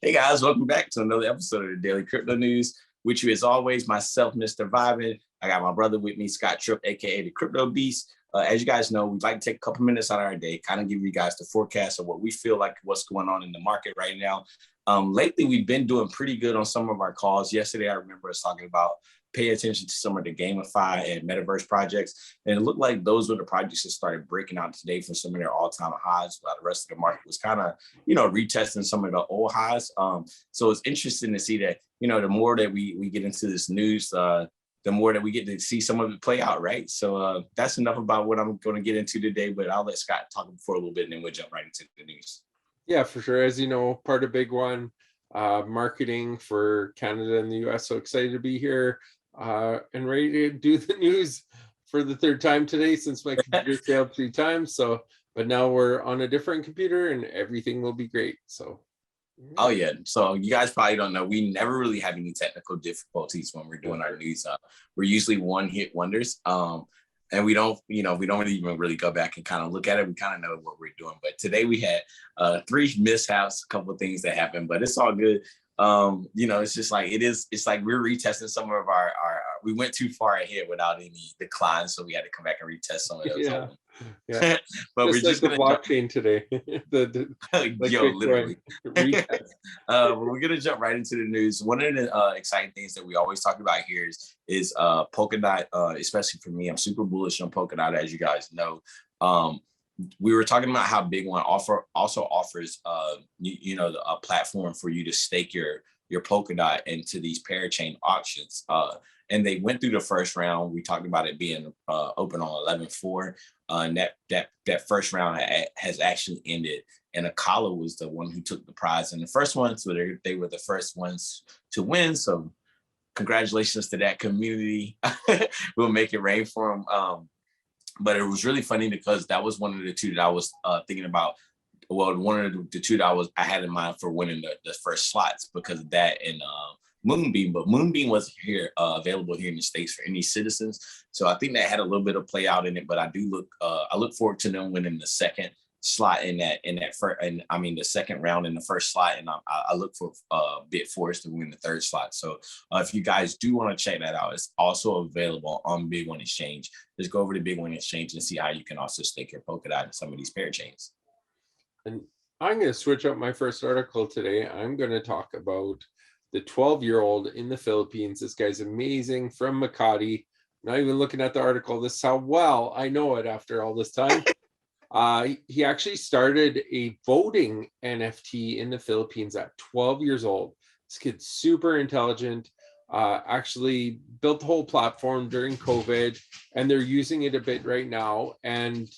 Hey guys, welcome back to another episode of the Daily Crypto News. With you as always, myself, Mr. Vibin. I got my brother with me, Scott Tripp, aka the Crypto Beast. As you guys know, we'd like to take a couple minutes out of our day, kind of give you guys the forecast of what we feel like what's going on in the market right now. Lately, we've been doing pretty good on some of our calls. Yesterday, I remember us talking about pay attention to some of the GameFi and Metaverse projects. And it looked like those were the projects that started breaking out today from some of their all-time highs, while the rest of the market was kind of, retesting some of the old highs. So it's interesting to see that, the more that we get into this news, the more that we get to see some of it play out, right? So that's enough about what I'm going to get into today, but I'll let Scott talk for a little bit and then we'll jump right into the news. Yeah, for sure. As you know, part of BigONE, marketing for Canada and the US. So excited to be here and ready to do the news for the third time today since my computer failed 3 times. But now we're on a different computer and everything will be great. So. Oh yeah. So you guys probably don't know, we never really have any technical difficulties when we're doing our news. We're usually one-hit wonders. And we don't even really go back and kind of look at it. We kind of know what we're doing. But today we had 3 mishaps, a couple of things that happened, but it's all good. It's just like it's like we're retesting some of our we went too far ahead without any declines, so we had to come back and retest some of those. Yeah. But just we're just like the blockchain today. Literally. But we're gonna jump right into the news. One of the exciting things that we always talk about here is Polkadot. Especially for me, I'm super bullish on Polkadot, as you guys know. We were talking about how BigONE also offers a platform for you to stake your Polkadot into these parachain auctions. And they went through the first round. We talked about it being open on 11/4. And that first round has actually ended. And Acala was the one who took the prize in the first one. So they were the first ones to win. So congratulations to that community. We'll make it rain for them. But it was really funny because that was one of the 2 that I was thinking about. Well, one of the 2 that I had in mind for winning the first slots because of that and Moonbeam. But Moonbeam wasn't available here in the States for any citizens. So I think that had a little bit of play out in it. But I look forward to them winning the second slot the second round in the first slot, and I look for BitForce to win the third slot. So if you guys do want to check that out, it's also available on BigONE Exchange. Just go over to BigONE Exchange and see how you can also stake your Polkadot in some of these parachains. And I'm going to switch up my first article today. I'm going to talk about the 12-year-old in the Philippines. This guy's amazing, from Makati. Not even looking at the article. This is how well I know it after all this time. He actually started a voting NFT in the Philippines at 12 years old. This kid's super intelligent, actually built the whole platform during COVID, and they're using it a bit right now. And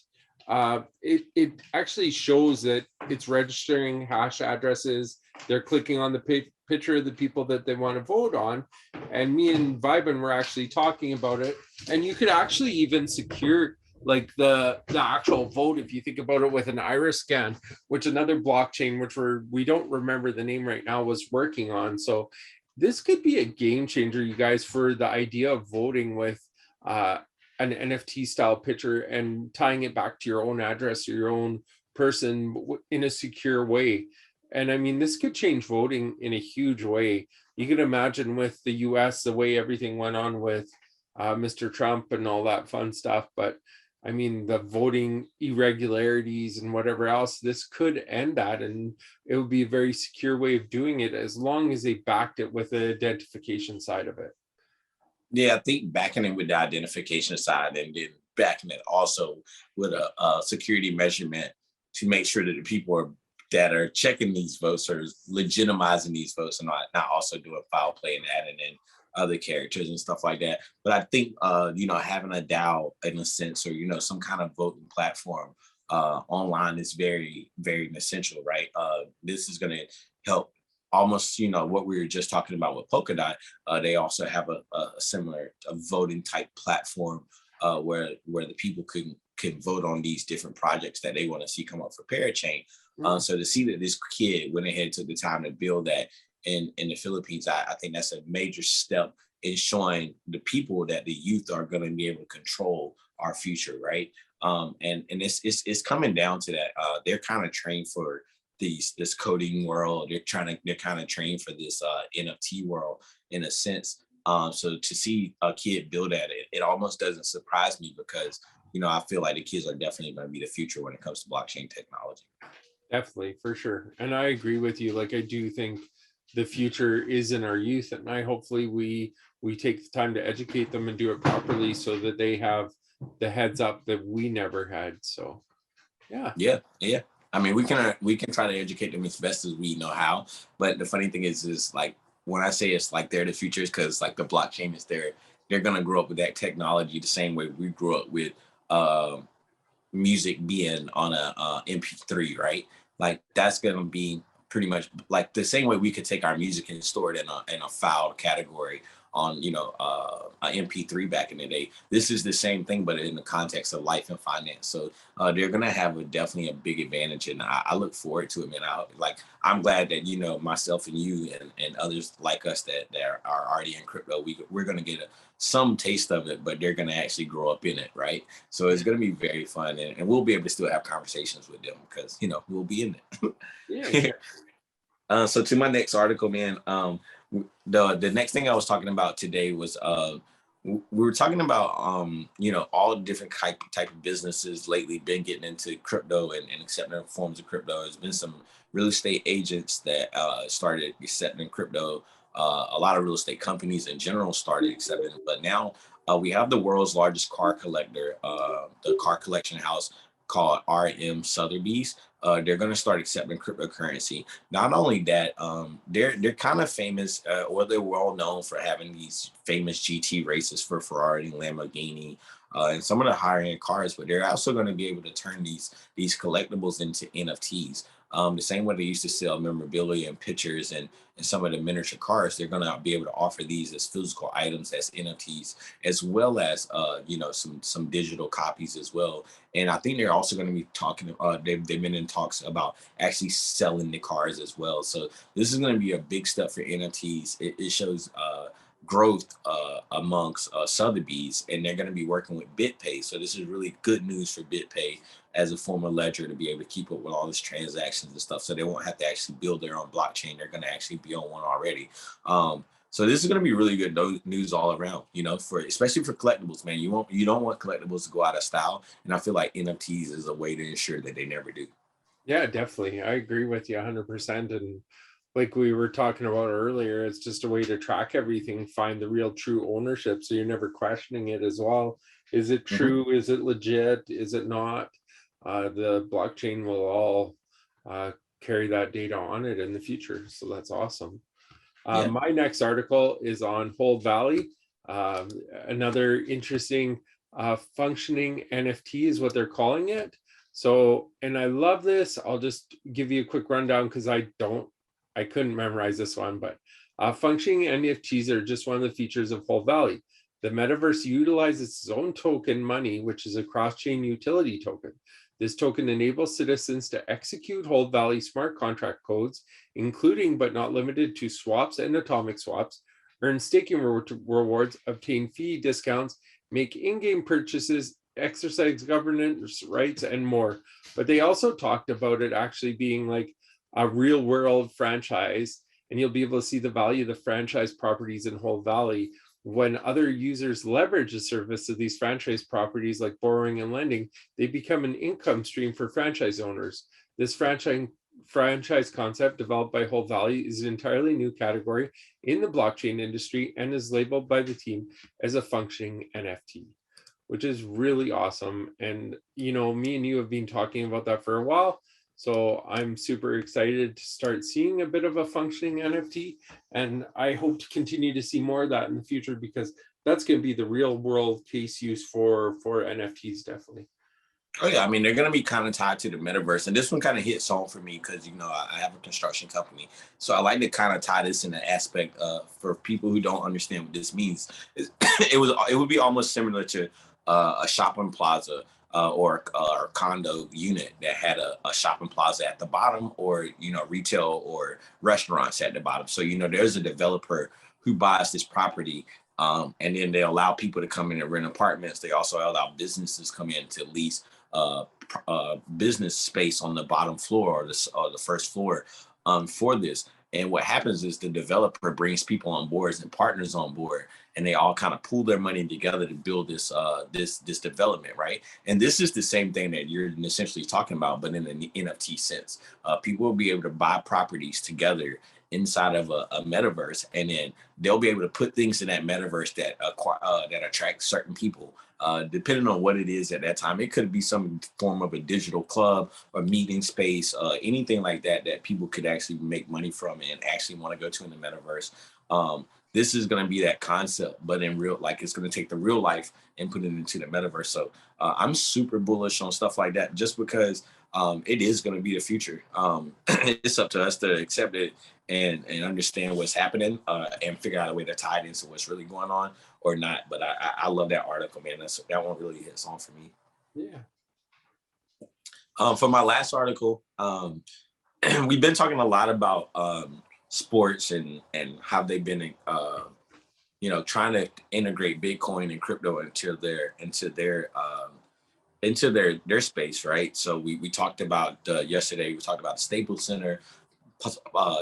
it actually shows that it's registering hash addresses. They're clicking on the picture of the people that they want to vote on. And me and Vibin were actually talking about it. And you could actually even secure like the actual vote if you think about it with an iris scan, which another blockchain, which we don't remember the name right now, was working on. So this could be a game changer, you guys, for the idea of voting with an NFT style picture and tying it back to your own address or your own person in a secure way. And I mean, this could change voting in a huge way. You can imagine with the US, the way everything went on with Mr. Trump and all that fun stuff. But I mean, the voting irregularities and whatever else, this could end that. And it would be a very secure way of doing it as long as they backed it with the identification side of it. Yeah, I think backing it with the identification side and then backing it also with a security measurement to make sure that the people that are checking these votes are legitimizing these votes and not also doing foul play and adding in other characters and stuff like that. But I think, having a DAO in a sense, or, some kind of voting platform online is very, very essential, right? This is going to help almost, what we were just talking about with Polkadot. They also have a similar voting type platform where the people can vote on these different projects that they want to see come up for Parachain. So to see that this kid went ahead and took the time to build that in the Philippines, I think that's a major step in showing the people that the youth are going to be able to control our future, right? And it's coming down to that. They're kind of trained for this coding world. They're kind of trained for this NFT world in a sense. So to see a kid build at it, it almost doesn't surprise me because I feel like the kids are definitely going to be the future when it comes to blockchain technology. Definitely, for sure. And I agree with you. Like, I do think the future is in our youth, and hopefully we take the time to educate them and do it properly so that they have the heads up that we never had. So yeah. I mean, we can try to educate them as best as we know how. But the funny thing is like when I say it's like they're the future, is because like the blockchain is there. They're gonna grow up with that technology the same way we grew up with music being on a MP3, right? Like that's gonna be pretty much like the same way we could take our music and store it in a file category on a MP3 back in the day. This is the same thing, but in the context of life and finance. So they're gonna have definitely a big advantage, and I look forward to it, man. I'm glad that myself and you and others like us that are already in crypto. We're gonna get some taste of it, but they're gonna actually grow up in it, right? So it's gonna be very fun, and we'll be able to still have conversations with them because we'll be in it. yeah. So to my next article, man. The next thing I was talking about today was we were talking about all different type of businesses lately been getting into crypto and accepting forms of crypto. There's been some real estate agents that started accepting crypto. A lot of real estate companies in general started accepting it, but now we have the world's largest car collector, the car collection house called RM Sothebys. They're going to start accepting cryptocurrency. Not only that, they're kind of famous, or they're well known for having these famous GT races for Ferrari and Lamborghini, and some of the higher end cars. But they're also going to be able to turn these collectibles into NFTs. The same way they used to sell memorabilia and pictures and some of the miniature cars, they're going to be able to offer these as physical items as NFTs, as well as some digital copies as well. And I think they're also going to be talking. They've been in talks about actually selling the cars as well. So this is going to be a big step for NFTs. It shows growth amongst Sotheby's, and they're going to be working with BitPay. So this is really good news for BitPay as a form of ledger to be able to keep up with all these transactions and stuff. So they won't have to actually build their own blockchain. They're going to actually be on one already. So this is going to be really good news all around, for especially for collectibles, man. You don't want collectibles to go out of style, and I feel like NFTs is a way to ensure that they never do. Yeah, definitely. I agree with you 100%. And like we were talking about earlier, it's just a way to track everything, find the real true ownership. So you're never questioning it as well. Is it true? Mm-hmm. Is it legit? Is it not? The blockchain will all carry that data on it in the future. So that's awesome. Yeah. My next article is on HodlValley. Another interesting functioning NFT is what they're calling it. So, and I love this. I'll just give you a quick rundown because I couldn't memorize this one, but functioning NFTs are just one of the features of HodlValley. The metaverse utilizes its own token money, which is a cross-chain utility token. This token enables citizens to execute HodlValley smart contract codes, including but not limited to swaps and atomic swaps, earn staking rewards, obtain fee discounts, make in-game purchases, exercise governance rights, and more. But they also talked about it actually being like a real world franchise, and you'll be able to see the value of the franchise properties in HodlValley when other users leverage the service of these franchise properties like borrowing and lending. They become an income stream for franchise owners. This franchise concept developed by HodlValley is an entirely new category in the blockchain industry and is labeled by the team as a functioning NFT, which is really awesome. And me and you have been talking about that for a while. So I'm super excited to start seeing a bit of a functioning NFT. And I hope to continue to see more of that in the future, because that's going to be the real world case use for NFTs, definitely. Oh yeah, I mean, they're going to be kind of tied to the metaverse. And this one kind of hits home for me because, I have a construction company. So I like to kind of tie this in the aspect for people who don't understand what this means. It would be almost similar to a shopping plaza or a condo unit that had a shopping plaza at the bottom, or retail or restaurants at the bottom. So there's a developer who buys this property, and then they allow people to come in and rent apartments. They also allow businesses come in to lease business space on the bottom floor or the first floor for this. And what happens is the developer brings people on boards and partners on board, and they all kind of pool their money together to build this development, right? And this is the same thing that you're essentially talking about, but in an NFT sense. People will be able to buy properties together inside of a metaverse, and then they'll be able to put things in that metaverse that attract certain people. Depending on what it is at that time, it could be some form of a digital club or meeting space, anything like that that people could actually make money from and actually want to go to in the metaverse. This is going to be that concept, but in real, like it's going to take the real life and put it into the metaverse. So I'm super bullish on stuff like that, just because it is going to be the future. It's up to us to accept it and understand what's happening and figure out a way to tie it into what's really going on or not. But I love that article, man. That one really hits on for me. Yeah. For my last article, we've been talking a lot about sports and how they've been, trying to integrate Bitcoin and crypto into their space, right? So we talked about yesterday. We talked about the Staples Center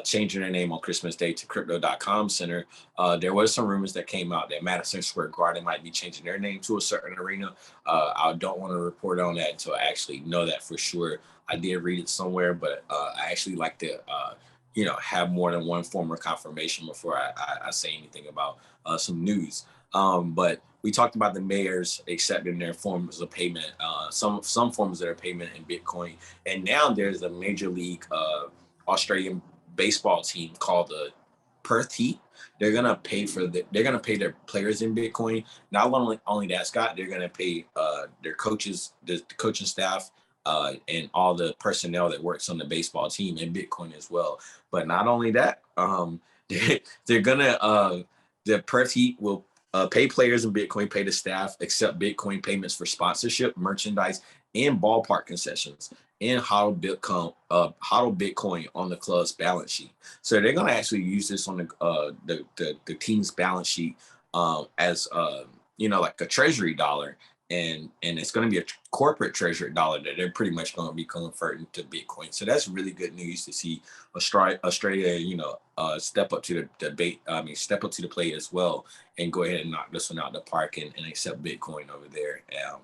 changing their name on Christmas Day to Crypto.com Center. There was some rumors that came out that Madison Square Garden might be changing their name to a certain arena. I don't want to report on that until I actually know that for sure. I did read it somewhere, but I actually like to, have more than one form of confirmation before I say anything about some news. But we talked about the mayors accepting their forms of payment, some forms of their payment in Bitcoin, and now there's a major league Australian baseball team called the Perth Heat. They're gonna pay their players in Bitcoin. Not only that, Scott, they're gonna pay their coaches, the coaching staff, and all the personnel that works on the baseball team in Bitcoin as well. But not only that, they're gonna the Perth Heat will pay players in Bitcoin, pay the staff, accept Bitcoin payments for sponsorship, merchandise, and ballpark concessions, and HODL Bitcoin on the club's balance sheet. So they're going to actually use this on the team's balance sheet as like a treasury dollar, and it's going to be a corporate treasury dollar that they're pretty much going to be converting to Bitcoin. So that's really good news to see Australia, step up to the plate as well, and go ahead and knock this one out the park and accept Bitcoin over there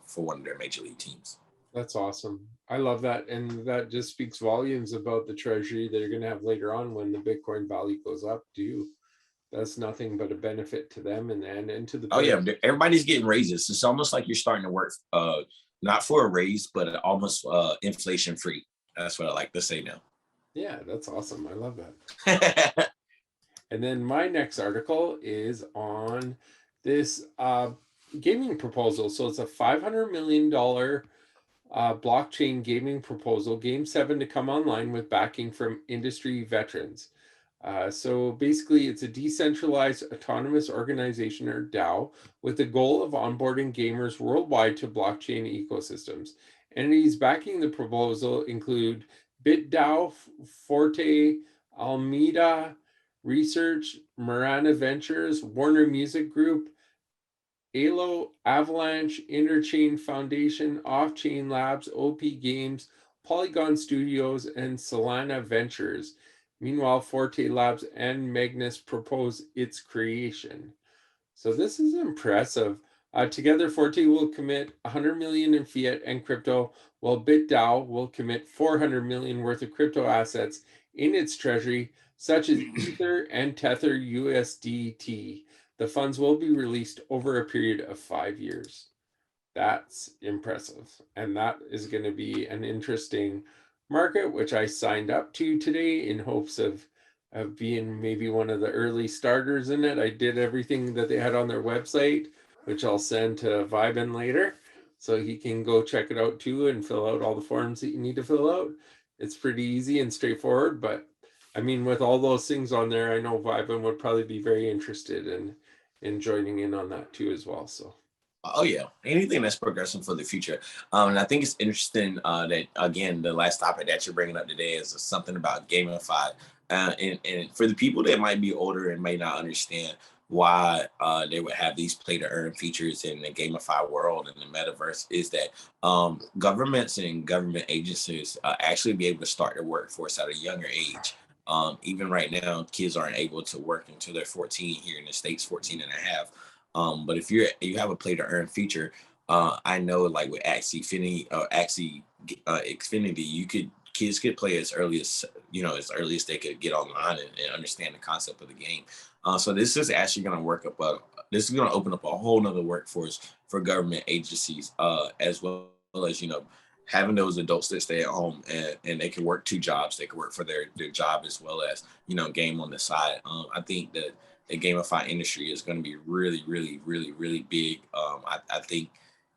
for one of their major league teams. That's awesome. I love that. And that just speaks volumes about the treasury that you're going to have later on when the Bitcoin value goes up too. That's nothing but a benefit to them and to the players. Oh yeah, everybody's getting raises. It's almost like you're starting to work not for a raise, but almost inflation free. That's what I like to say now. Yeah, that's awesome. I love that. And then my next article is on this gaming proposal. So it's a $500 million blockchain gaming proposal, Game 7, to come online with backing from industry veterans. So basically, it's a decentralized autonomous organization, or DAO, with the goal of onboarding gamers worldwide to blockchain ecosystems. Entities backing the proposal include BitDAO, Forte, Alameda Research, Marana Ventures, Warner Music Group, Alo, Avalanche, Interchain Foundation, Off-Chain Labs, OP Games, Polygon Studios, and Solana Ventures. Meanwhile, Forte Labs and Magnus propose its creation. So this is impressive. Together, Forte will commit 100 million in fiat and crypto, while BitDAO will commit 400 million worth of crypto assets in its treasury, such as Ether and Tether USDT. The funds will be released over a period of 5 years. That's impressive. And that is going to be an interesting market, which I signed up to today in hopes of being maybe one of the early starters in it. I did everything that they had on their website, which I'll send to Vibin later, so he can go check it out too and fill out all the forms that you need to fill out. It's pretty easy and straightforward, but I mean, with all those things on there, I know Vibin would probably be very interested in joining in on that too as well. So. Oh yeah, anything that's progressing for the future. And I think it's interesting that, again, the last topic that you're bringing up today is something about gamified. And for the people that might be older and may not understand, why they would have these play to earn features in the gamified world and the metaverse is that governments and government agencies actually be able to start their workforce at a younger age. Even right now, kids aren't able to work until they're 14 here in the States, 14 and a half. But if you have a play to earn feature, I know like with Xfinity, kids could play as early as as early as they could get online and understand the concept of the game. So this is actually going to this is going to open up a whole nother workforce for government agencies, as well as having those adults that stay at home and they can work two jobs. They can work for their job as well as game on the side. I think that the gamify industry is going to be really, really, really, really big. I think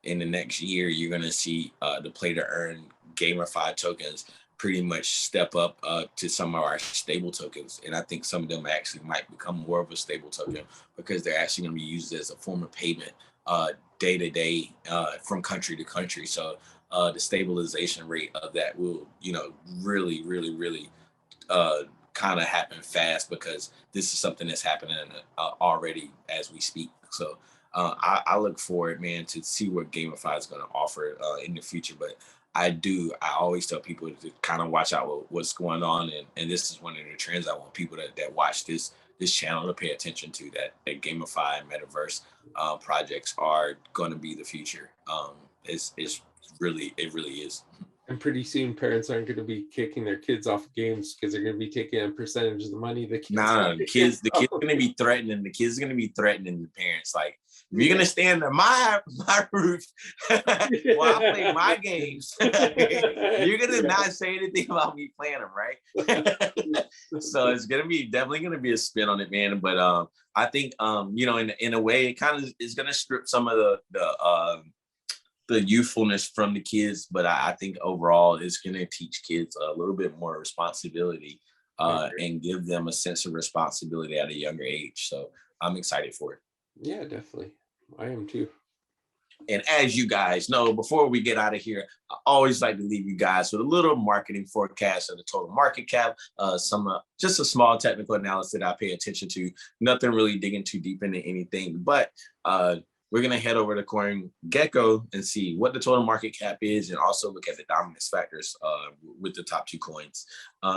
in the next year you're going to see the play to earn gamified tokens pretty much step up to some of our stable tokens. And I think some of them actually might become more of a stable token because they're actually going to be used as a form of payment day to day from country to country. So the stabilization rate of that will, really, really, really kind of happen fast because this is something that's happening already as we speak. So I look forward, man, to see what GameFi is going to offer in the future. But I always tell people to kind of watch out what's going on. And this is one of the trends I want people that watch this channel to pay attention to, that GameFi and metaverse projects are going to be the future. It really is. And pretty soon, parents aren't going to be kicking their kids off games because they're going to be taking a percentage of the money. The kids going to be threatening. The kids are going to be threatening the parents. Like, if you're going to stand under my roof while I play my games, you're going to not say anything about me playing them, right? So it's definitely going to be a spin on it, man. But I think, in a way, it kind of is going to strip some of the youthfulness from the kids, but I think overall it's going to teach kids a little bit more responsibility and give them a sense of responsibility at a younger age. So I'm excited for it. Yeah, definitely. I am too. And as you guys know, before we get out of here, I always like to leave you guys with a little marketing forecast of the total market cap, just a small technical analysis that I pay attention to. Nothing really digging too deep into anything, but we're going to head over to CoinGecko and see what the total market cap is and also look at the dominance factors with the top two coins.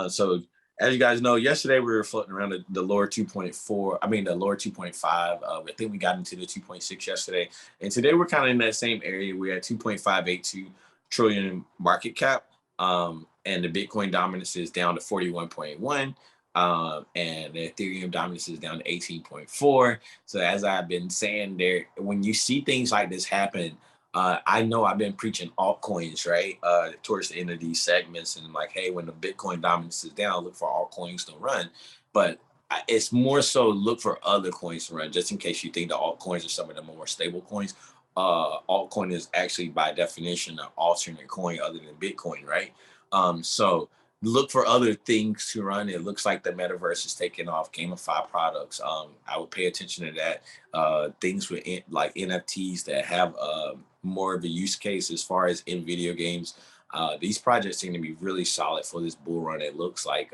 So as you guys know, yesterday we were floating around the lower 2.4, the lower 2.5. I think we got into the 2.6 yesterday. And today we're kind of in that same area. We're at 2.582 trillion market cap. And the Bitcoin dominance is down to 41.1. And the Ethereum dominance is down to 18.4. So as I've been saying there, when you see things like this happen, I know I've been preaching altcoins, right? Towards the end of these segments and like, hey, when the Bitcoin dominance is down, look for altcoins to run. But it's more so look for other coins to run, just in case you think the altcoins are some of the more stable coins. Altcoin is actually by definition an alternate coin other than Bitcoin, right? So look for other things to run. It looks like the metaverse is taking off. GameFi products. I would pay attention to that. Things with like NFTs that have more of a use case as far as in video games. These projects seem to be really solid for this bull run. It looks like,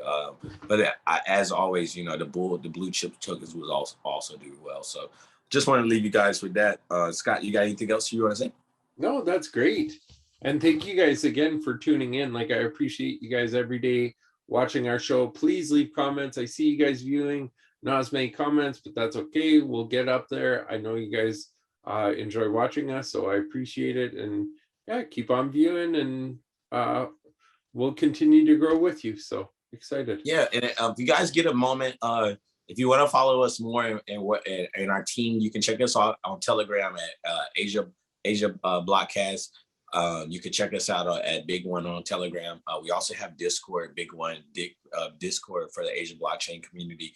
but as always, the blue chip tokens will also do well. So just want to leave you guys with that. Scott, you got anything else you want to say? No, that's great. And thank you guys again for tuning in. Like, I appreciate you guys every day watching our show. Please leave comments. I see you guys viewing, not as many comments, but that's okay. We'll get up there. I know you guys enjoy watching us, so I appreciate it. And yeah, keep on viewing, and we'll continue to grow with you. So excited. Yeah, and if you guys get a moment, if you want to follow us more in our team, you can check us out on Telegram at Asia Blockcast. You can check us out at BigONE on Telegram. We also have Discord, BigONE, Discord for the Asian blockchain community.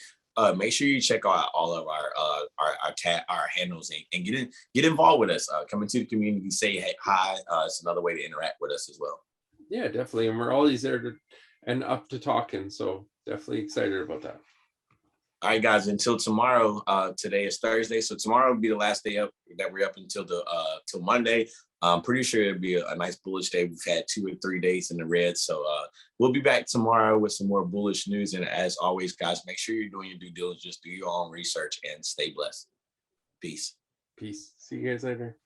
Make sure you check out all of our handles and get involved with us. Come into the community, say hi. It's another way to interact with us as well. Yeah, definitely. And we're always there and up to talking. So definitely excited about that. All right, guys, until tomorrow. Today is Thursday, so tomorrow will be the last day up that we're up until till Monday. I'm pretty sure it'll be a nice bullish day. We've had 2 or 3 days in the red. So we'll be back tomorrow with some more bullish news. And as always, guys, make sure you're doing your due diligence, do your own research, and stay blessed. Peace. Peace. See you guys later.